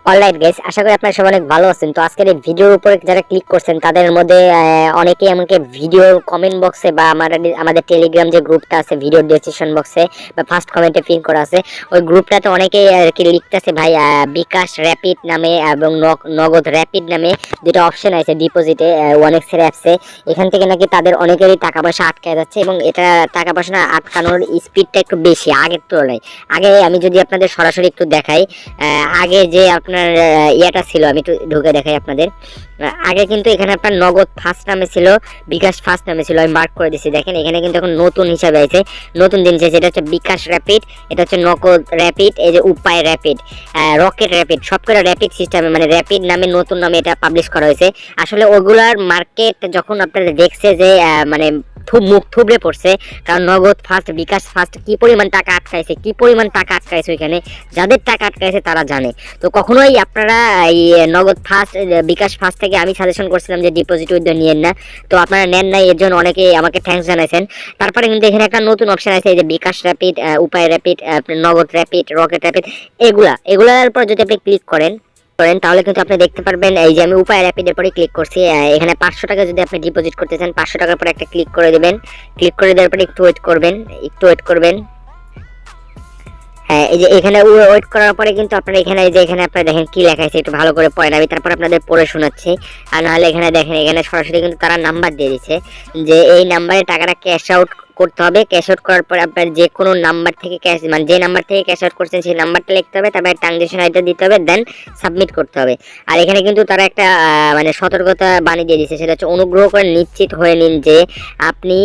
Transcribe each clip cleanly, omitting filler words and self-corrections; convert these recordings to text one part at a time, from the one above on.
Alright guys, আশা করি আপনারা সবাই অনেক ভালো আছেন। তো আজকের এই ভিডিওর উপরে যারা ক্লিক করছেন তাদের মধ্যে অনেকেই আমাকে ভিডিও কমেন্ট বক্সে বা আমাদের টেলিগ্রাম যে গ্রুপটা আছে ভিডিও ডেসক্রিপশন বক্সে বা ফার্স্ট কমেন্টে পিন করা আছে, ওই গ্রুপটাতে অনেকেই আর কি লিখতেছে ভাই বিকাশ র্যাপিড নামে এবং নগদ র্যাপিড নামে দুটো অপশন আছে ডিপোজিটে ওয়ানেক্স এর অ্যাপসে। এখান থেকে নাকি তাদের অনেকেরই টাকা পয়সা আটকায় যাচ্ছে এবং এটা টাকা পয়সা আটকানোর স্পিডটা একটু বেশি আগের তুলনায়। আগে আমি যদি আপনাদের সরাসরি একটু দেখাই, আগে যে আপনার ইয়াটা ছিল, আমি একটু ঢুকে দেখাই আপনাদের। আগে কিন্তু এখানে আপনার নগদ ফার্স্ট নামে ছিল, বিকাশ ফার্স্ট নামে ছিল, আমি মার্ক করে দিচ্ছি। দেখেন এখানে কিন্তু এখন নতুন হিসাবে আছে, নতুন জিনিস আছে। এটা হচ্ছে বিকাশ র্যাপিড, এটা হচ্ছে নগদ র্যাপিড, এই যে উপায় র্যাপিড, রকেট র্যাপিড, সবকটা র্যাপিড সিস্টেমে মানে র্যাপিড নামে নতুন নামে এটা পাবলিশ করা হয়েছে। আসলে ওগুলার মার্কেট যখন আপনারা দেখছে যে মানে মুখ থুবড়ে পড়ছে, কারণ নগদ ফার্স্ট বিকাশ ফার্স্ট কি পরিমাণ টাকা আটকাইছে, কি পরিমাণ টাকা আটকাইছে ওইখানে, যাদের টাকা আটকাইছে তারা জানে। তো কখনোই আপনারা এই নগদ ফার্স্ট বিকাশ ফার্স্ট থেকে আমি সাজেশন করছিলাম যে ডিপোজিট উইথড্র নিয়েন না, তো আপনারা নেন নাই, এর জন্য অনেকে আমাকে থ্যাঙ্কস জানাইছেন। তারপরে কিন্তু এখানে একটা নতুন অপশন আছে, এই যে বিকাশ র্যাপিড, উপায় র্যাপিড, নগদ র্যাপিড, রকেট র্যাপিড, এগুলার উপর যদি আপনি ক্লিক করেন তাহলে কিন্তু আপনি দেখতে পারবেন এই যে আমি উপায় র্যাপিডের পরে ক্লিক করছি। এখানে 500 টাকা যদি আপনি ডিপোজিট করতে চান, 500 টাকার পরে একটা ক্লিক করে দেবেন। ক্লিক করে দেওয়ার পরে একটু ওয়েট করবেন। হ্যাঁ, এই যে এখানে ওয়েট করার পরে কিন্তু আপনারা এখানে এই যে এখানে আপনারা দেখেন কি লেখা আছে, একটু ভালো করে পড়েন, আমি তারপর আপনাদের পড়ে শোনাচ্ছি। আর নাহলে এখানে দেখেন, এখানে সরাসরি কিন্তু তারা নাম্বার দিয়ে দিচ্ছে যে এই নাম্বারে টাকাটা ক্যাশ আউট করতে হবে। ক্যাশ আউট করার পর আপনার যে কোনো নাম্বার থেকে ক্যাশ মানে যে নাম্বার থেকে ক্যাশ আউট করছেন সেই নাম্বারটা লিখতে হবে, তারপরে ট্রানজাকশন আইডি দিতে হবে, দেন সাবমিট করতে হবে। আর এখানে কিন্তু তারা একটা মানে সতর্কতা বাণী দিয়ে দিচ্ছে, সেটা হচ্ছে অনুগ্রহ করে নিশ্চিত হয়ে নিন যে আপনি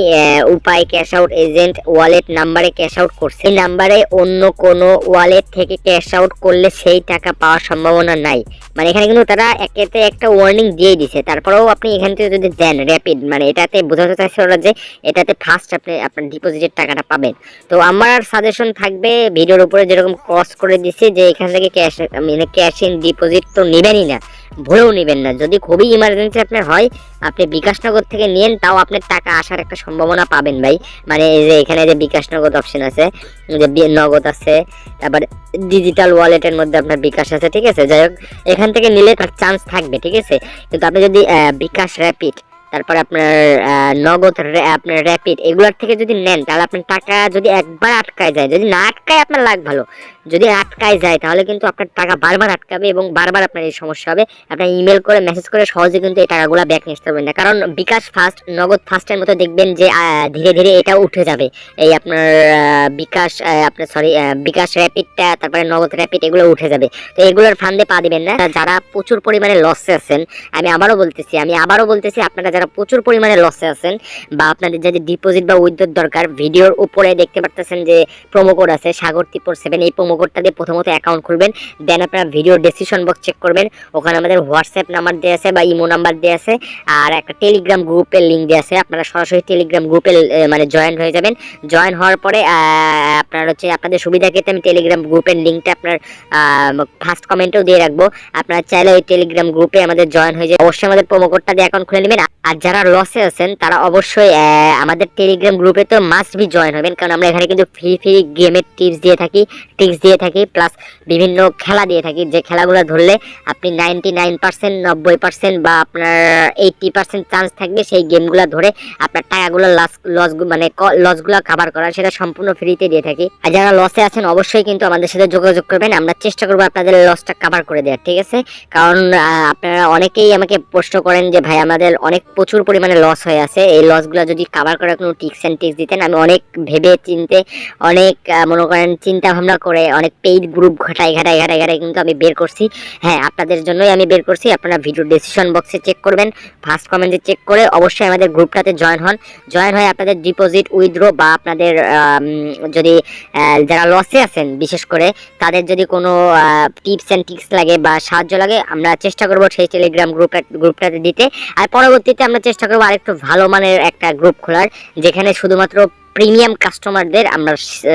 উপায় ক্যাশ আউট এজেন্ট ওয়ালেট নাম্বারে ক্যাশ আউট করছেন। এই নাম্বারে অন্য কোনো ওয়ালেট থেকে ক্যাশ আউট করলে সেই টাকা পাওয়ার সম্ভাবনা নাই। মানে এখানে কিন্তু তারা একেতে একটা ওয়ার্নিং দিয়ে দিছে। তারপরেও আপনি এখান থেকে যদি দেন র্যাপিড, মানে এটাতে বোঝাতে চাইছে ওরা যে এটাতে ফার্স্ট আপনি আপনার ডিপোজিটের টাকাটা পাবেন। তো আমার সাজেশন থাকবে ভিডিওর উপরে যেরকম ক্রস করে দিছে যে এখান থেকে ক্যাশ ইন ডিপোজিট তো নেবেনই না, ভুলেও নেবেন না। যদি খুবই ইমার্জেন্সি আপনার হয়, আপনি বিকাশ নগদ থেকে নিয়েন, তাও আপনার টাকা আসার একটা সম্ভাবনা পাবেন ভাই। মানে এই যে এখানে যে বিকাশ নগদ অপশন আছে, যে নগদ আছে, তারপর ডিজিটাল ওয়ালেটের মধ্যে আপনার বিকাশ আছে, ঠিক আছে। যাই হোক, এখান থেকে নিলে তার চান্স থাকবে, ঠিক আছে। কিন্তু আপনি যদি বিকাশ র্যাপিড, তারপরে আপনার নগদ আপনার র্যাপিড এগুলোর থেকে যদি নেন, তাহলে আপনার টাকা যদি একবার আটকায় যায়, যদি না আটকায় আপনার লাগ ভালো, যদি আটকায় যায় তাহলে কিন্তু আপনার টাকা বারবার আটকাবে এবং বারবার আপনার এই সমস্যা হবে। আপনার ইমেল করে মেসেজ করে সহজে কিন্তু এই টাকাগুলো ব্যাক নিতে পারবেন না, কারণ বিকাশ ফার্স্ট নগদ ফার্স্টের মতো দেখবেন যে ধীরে ধীরে এটা উঠে যাবে। এই আপনার বিকাশ আপনার বিকাশ র্যাপিডটা, তারপরে নগদ র্যাপিড এগুলো উঠে যাবে। তো এগুলোর ফান্ডে পা দিবেন না যারা প্রচুর পরিমাণে লসে আছেন। আমি আবারও বলতেছি আপনারা যারা প্রচুর পরিমাণে লসে আছেন বা আপনাদের যদি ডিপোজিট বা উইথড্রর দরকার, ভিডিওর উপরে দেখতে পারতেছেন যে প্রোমো কোড আছে সাগর347, এই প্রোমো কোডটা দিয়ে প্রথমত অ্যাকাউন্ট খুলবেন। দেন আপনারা ভিডিও ডেসক্রিপশন বক্স চেক করবেন, ওখানে আমাদের হোয়াটসঅ্যাপ নাম্বার দেওয়া আছে বা ইমো নাম্বার দেওয়া আছে, আর একটা টেলিগ্রাম গ্রুপের লিঙ্ক দেওয়া আছে। আপনারা সরাসরি টেলিগ্রাম গ্রুপে মানে জয়েন হয়ে যাবেন। জয়েন হওয়ার পরে আপনার হচ্ছে আপনাদের সুবিধা ক্ষেত্রে আমি টেলিগ্রাম গ্রুপের লিঙ্কটা আপনার ফার্স্ট কমেন্টেও দিয়ে রাখবো। আপনারা চাইলে ওই টেলিগ্রাম গ্রুপে আমাদের জয়েন হয়ে যায়, অবশ্যই আমাদের প্রোমো কোডটা দিয়ে অ্যাকাউন্ট খুলে নেবেন। আর যারা লসে আছেন তারা অবশ্যই আমাদের টেলিগ্রাম গ্রুপে তো মাস্ট বি জয়েন হবেন, কারণ আমরা এখানে কিন্তু ফ্রি গেমের টিপস দিয়ে থাকি, প্লাস বিভিন্ন খেলা দিয়ে থাকি, যে খেলাগুলো ধরলে আপনি 99%, 90% বা আপনার 80% চান্স থাকবে সেই গেমগুলো ধরে আপনার টাকাগুলো লসগুলো কাভার করার, সেটা সম্পূর্ণ ফ্রিতে দিয়ে থাকি। আর যারা লসে আছেন অবশ্যই কিন্তু আমাদের সাথে যোগাযোগ করবেন, আমরা চেষ্টা করবো আপনাদের লসটা কাভার করে দেওয়ার, ঠিক আছে। কারণ আপনারা অনেকেই আমাকে প্রশ্ন করেন যে ভাই আমাদের অনেক প্রচুর পরিমাণে লস হয়ে আছে, এই লসগুলো যদি কাভার করার কোনো টিপস অ্যান্ড ট্রিক্স দিতেন। আমি অনেক ভেবে চিনতে, অনেক মনে করেন চিন্তা ভাবনা করে, অনেক পেইড গ্রুপ ঘাটাই কিন্তু আমি বের করছি। হ্যাঁ, আপনাদের জন্যই আমি বের করছি। আপনারা ভিডিও ডিসক্রিপশন বক্সে চেক করবেন, ফার্স্ট কমেন্টে চেক করে অবশ্যই আমাদের গ্রুপটাতে জয়েন হয়ে আপনাদের ডিপোজিট উইথড্র বা আপনাদের যদি যারা লসে আছেন বিশেষ করে তাদের যদি কোনো টিপস অ্যান্ড ট্রিক্স লাগে বা সাহায্য লাগে, আমরা চেষ্টা করবো সেই টেলিগ্রাম গ্রুপটাতে দিতে। আর পরবর্তীতে আমরা চেষ্টা করবো আরেকটু ভালো মানের একটা গ্রুপ খোলার, যেখানে শুধুমাত্র প্রিমিয়াম কাস্টমারদের আমরা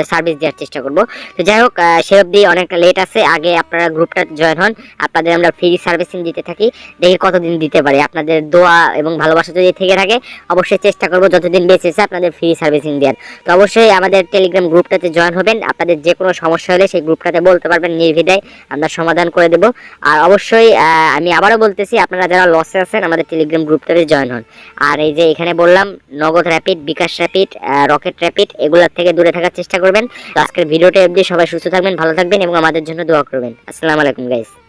সার্ভিস দেওয়ার চেষ্টা করব। তো যাই হোক, সে অবধি অনেকটা লেট আছে, আগে আপনারা গ্রুপটা জয়েন হন, আপনাদের আমরা ফ্রি সার্ভিসিং দিতে থাকি, দেখি কতদিন দিতে পারি। আপনাদের দোয়া এবং ভালোবাসা যদি থেকে থাকে অবশ্যই চেষ্টা করব যতদিন বেঁচে আছে আপনাদের ফ্রি সার্ভিসিং দেওয়ার। তো অবশ্যই আমাদের টেলিগ্রাম গ্রুপটাতে জয়েন হবেন, আপনাদের যে কোনো সমস্যা হলে সেই গ্রুপটাতে বলতে পারবেন, নির্দ্বিধায় আমরা সমাধান করে দেব। আর অবশ্যই আমি আবারও বলতেছি, আপনারা যারা লসে আছেন আমাদের টেলিগ্রাম গ্রুপটাতে জয়েন হন। আর এই যে এখানে বললাম নগদ র্যাপিড, বিকাশ র্যাপিড, রকেট র্যাপিড, এগুলোর থেকে দূরে থাকার চেষ্টা করবেন। তো আজকের ভিডিওটা অবধি সবাই সুস্থ থাকবেন, ভালো থাকবেন এবং আমাদের জন্য দোয়া করবেন। আসসালামু আলাইকুম গাইস।